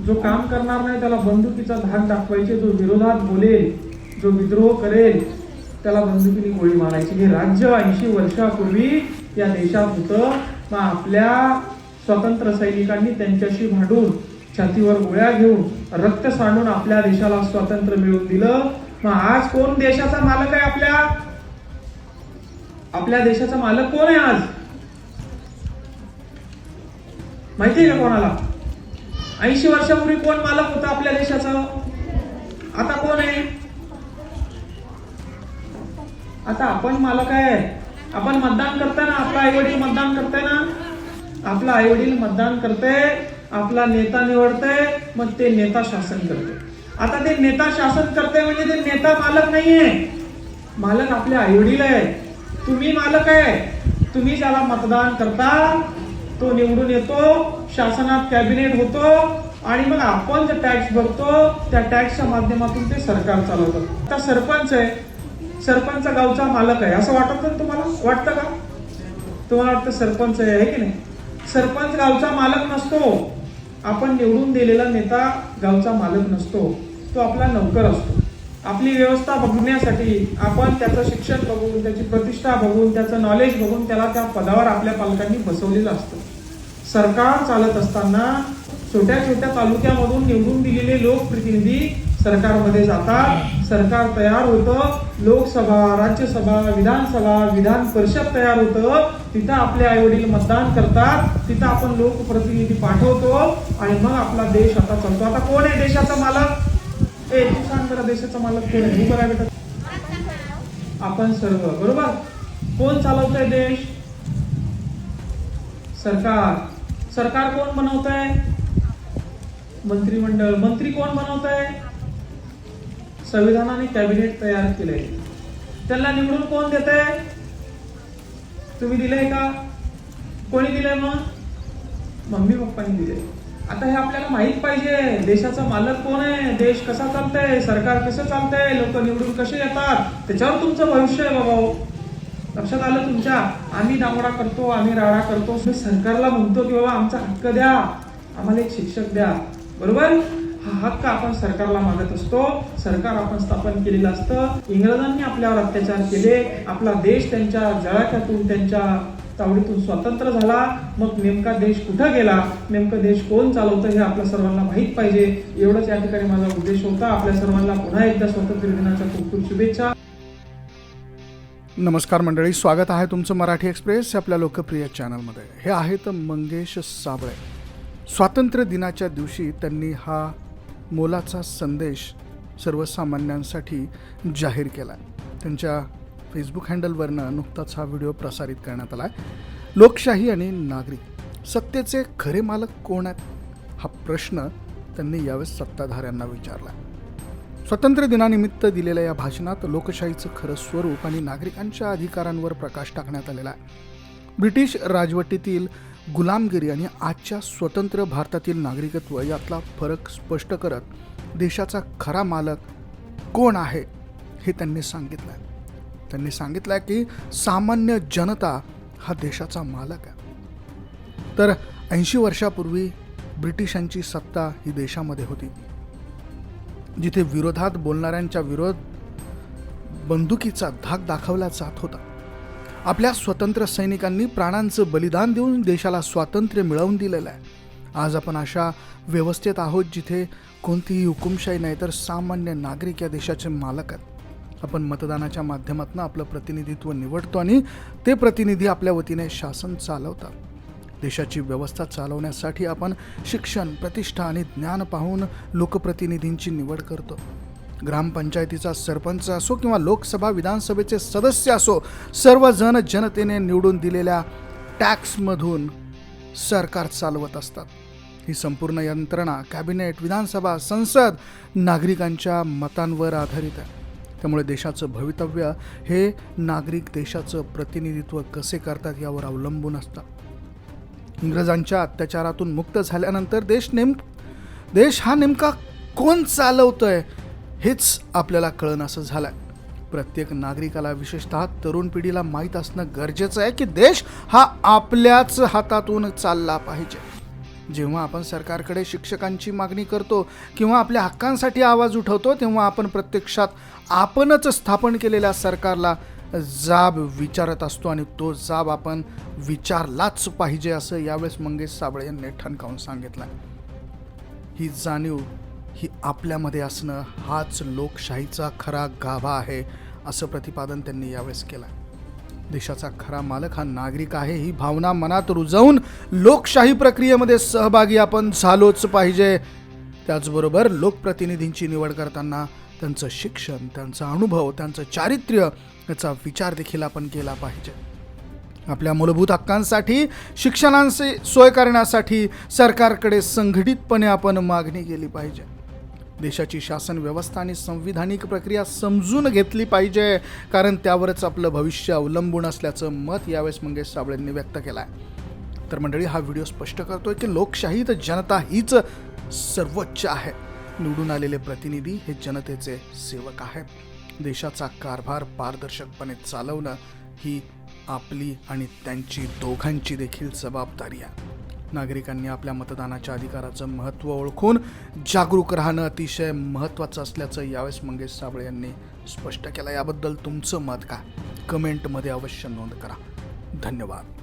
जो काम करणार नाही त्याला बंदुकीचा धाक दाखवायचे, जो विरोधात बोलेल, जो विद्रोह करेल त्याला बंदुकीने गोळी मारायची. हे राज्य 80 वर्षापूर्वी या देशात होतं. मग आपल्या स्वतंत्र सैनिकांनी त्यांच्याशी भांडून, छातीवर गोळ्या घेऊन, रक्त सांडून आपल्या देशाला स्वातंत्र्य मिळवून दिलं. मग आज कोण देशाचा मालक आहे? आपल्या देशाचा मालक कोण आहे आज? माहितीये का कोणाला? 80 वर्षापूर्वी कोण मालक होता आपल्या देशाचा? आता कोण आहे? आता आपण मालक आहे. आपण मतदान करताय ना, आपला आईवडील मतदान करताय ना, आपला आईवडील मतदान करते, आपला नेता निवडते, मग ते नेता शासन करते. आता ते नेता शासन करते म्हणजे ते नेता मालक नाहीये. मालक आपले आईवडील आहे. तुम्ही मालक आहे. तुम्ही ज्याला मतदान करता तो निवडून येतो, शासनात कॅबिनेट होतो आणि मग आपण जे टॅक्स भरतो त्या टॅक्सच्या माध्यमातून ते सरकार चालवतं. आता सरपंच आहे, सरपंच गावचा मालक आहे असं वाटत ना तुम्हाला? वाटतं का? तुम्हाला वाटतं सरपंच आहे की नाही? सरपंच गावचा मालक नसतो. आपण निवडून दिलेला नेता गावचा मालक नसतो. तो आपला नौकर असतो. आपली व्यवस्था बघण्यासाठी आपण त्याचं शिक्षण बघून, त्याची प्रतिष्ठा बघून, त्याचं नॉलेज बघून त्याला त्या पदावर आपल्या पालकांनी बसवलेलं असतं. सरकार चालत असताना छोट्या छोट्या तालुक्यामधून निवडून दिलेले लोकप्रतिनिधी सरकारमध्ये जातात. सरकार तयार होतं. लोकसभा, राज्यसभा, विधानसभा, विधान परिषद तयार होतं. तिथं आपले आईवडील मतदान करतात. तिथं आपण लोकप्रतिनिधी पाठवतो आणि मग आपला देश आता चालतो. आता कोण आहे देशाचा मालक? तू सांग बरं, देशाचा मालक कोण आहे? उभं राहा बेटा. आपण सर्व, बरोबर? कोण चालवतंय देश? सरकार. सरकार कोण बनवतंय? मंत्रिमंडळ. मंत्री कोण बनवतंय? संविधानाने कॅबिनेट तयार केलंय. त्यांना निवडून कोण देतंय? तुम्ही दिलंय का? कोणी दिलंय? मग मम्मी पप्पांनी दिलंय. आता हे आपल्याला माहित पाहिजे, देशाचा मालक कोण आहे, देश कसा चालतंय, सरकार कसं चालतंय, लोक निवडून कसे येतात, त्याच्यावर तुमचं भविष्य आहे बाबा. लक्षात आलं तुमच्या? आम्ही दांगडा करतो, आम्ही राडा करतो, सरकारला म्हणतो की बाबा आमचा हक्क द्या, आम्हाला एक शिक्षक द्या, बरोबर? हा हक्क आपण सरकारला मागत असतो. सरकार आपण स्थापन केलेलं असतं. इंग्रजांनी आपल्यावर अत्याचार केले. आपला देश त्यांच्या जळाख्यातून, त्यांच्या तावडीतून स्वतंत्र झाला. मग नेमका देश कुठं गेला, नेमकं देश कोण चालवतं हे आपल्या सर्वांना माहित पाहिजे. एवढंच या ठिकाणी माझा उद्देश होता. आपल्या सर्वांना पुन्हा एकदा स्वातंत्र्य दिनाच्या खूप खूप शुभेच्छा. नमस्कार मंडळी, स्वागत आहे तुमचं मराठी एक्सप्रेस आपल्या लोकप्रिय चॅनलमध्ये. हे आहेत मंगेश साबळे. स्वातंत्र्य दिनाच्या दिवशी त्यांनी हा मोलाचा संदेश सर्वसामान्यांसाठी जाहीर केला. त्यांच्या फेसबुक हँडलवरनं नुकताच हा व्हिडिओ प्रसारित करण्यात आला आहे. लोकशाही आणि नागरिक, सत्तेचे खरे मालक कोण आहेत, हा प्रश्न त्यांनी यावेळेस सत्ताधाऱ्यांना विचारला. स्वातंत्र्य दिनानिमित्त दिलेल्या या भाषणात लोकशाहीचं खरं स्वरूप आणि नागरिकांच्या अधिकारांवर प्रकाश टाकण्यात आलेला आहे. ब्रिटिश राजवटीतील गुलामगिरी आणि आजच्या स्वतंत्र भारतातील नागरिकत्व यातला फरक स्पष्ट करत देशाचा खरा मालक कोण आहे हे त्यांनी सांगितलं. त्यांनी सांगितलं की सामान्य जनता हा देशाचा मालक आहे. तर 80 वर्षापूर्वी ब्रिटिशांची सत्ता ही देशामध्ये होती, जिथे विरोधात बोलणाऱ्यांच्या विरोध बंदुकीचा धाक दाखवला जात होता. आपल्या स्वतंत्र सैनिकांनी प्राणांचं बलिदान देऊन देशाला स्वातंत्र्य मिळवून दिलेलं आहे. आज आपण अशा व्यवस्थेत आहोत जिथे कोणतीही हुकुमशाही नाही, तर सामान्य नागरिक या देशाचे मालक आहेत. आपण मतदानाच्या माध्यमातून आपलं प्रतिनिधित्व निवडतो आणि ते प्रतिनिधी आपल्या वतीने शासन चालवतात. देशाची व्यवस्था चालवण्यासाठी आपण शिक्षण, प्रतिष्ठा आणि ज्ञान पाहून लोकप्रतिनिधींची निवड करतो. ग्रामपंचायतीचा सरपंच असो किंवा लोकसभा, विधानसभेचे सदस्य असो, सर्वजण जनतेने निवडून दिलेल्या टॅक्समधून सरकार चालवत असतात. ही संपूर्ण यंत्रणा, कॅबिनेट, विधानसभा, संसद नागरिकांच्या मतांवर आधारित आहे. त्यामुळे देशाचं भवितव्य हे नागरिक देशाचं प्रतिनिधित्व कसे करतात यावर अवलंबून असतं. इंग्रजांच्या अत्याचारातून मुक्त झाल्यानंतर देश हा नेमका कोण चालवतोय हेच आपल्याला कळणं झालंय. प्रत्येक नागरिकाला, विशेषतः तरुण पिढीला माहीत असणं गरजेचं आहे की देश हा आपल्याच हातातून चालला पाहिजे. जेव्हा आपण सरकारकडे शिक्षकांची मागणी करतो किंवा आपल्या हक्कांसाठी आवाज उठवतो, तेव्हा आपण प्रत्यक्षात आपणच स्थापन केलेल्या सरकारला जाब विचारत असतो आणि तो जाब आपण विचारलाच पाहिजे, असं यावेळेस मंगेश साबळे यांनी ठणकावून सांगितलं. ही जाणीव ही आपल्यामध्ये असणं हाच लोकशाहीचा खरा गाभा आहे, असं प्रतिपादन त्यांनी यावेळेस केलं. देशाचा खरा मालक हा नागरिक आहे, ही भावना मनात रुजवून लोकशाही प्रक्रियेमध्ये सहभागी आपण झालोच पाहिजे. त्याचबरोबर लोकप्रतिनिधींची निवड करताना त्यांचं शिक्षण, त्यांचा अनुभव, त्यांचं चारित्र्य याचा विचार देखील आपण केला पाहिजे. आपल्या मूलभूत हक्कांसाठी, शिक्षणांची सोय करण्यासाठी सरकारकडे संघटितपणे आपण मागणी केली पाहिजे. देशाची शासन व्यवस्था आणि संविधानिक प्रक्रिया समजून घेतली पाहिजे, कारण त्यावरच आपलं भविष्य अवलंबून असल्याचं मत यावेळेस मंगेश साबळेंनी व्यक्त केलं आहे. तर मंडळी, हा व्हिडिओ स्पष्ट करतोय की लोकशाहीत जनता हीच सर्वोच्च आहे. निवडून आलेले प्रतिनिधी हे जनतेचे सेवक आहेत. देशाचा कारभार पारदर्शकपणे चालवणं ही आपली आणि त्यांची दोघांची देखील जबाबदारी आहे. नागरिकांनी आपल्या मतदानाच्या अधिकाराचं महत्त्व ओळखून जागरूक राहणं अतिशय महत्त्वाचं असल्याचं यावेळेस मंगेश साबळे यांनी स्पष्ट केलं. याबद्दल तुमचं मत काय? कमेंटमध्ये अवश्य नोंद करा. धन्यवाद.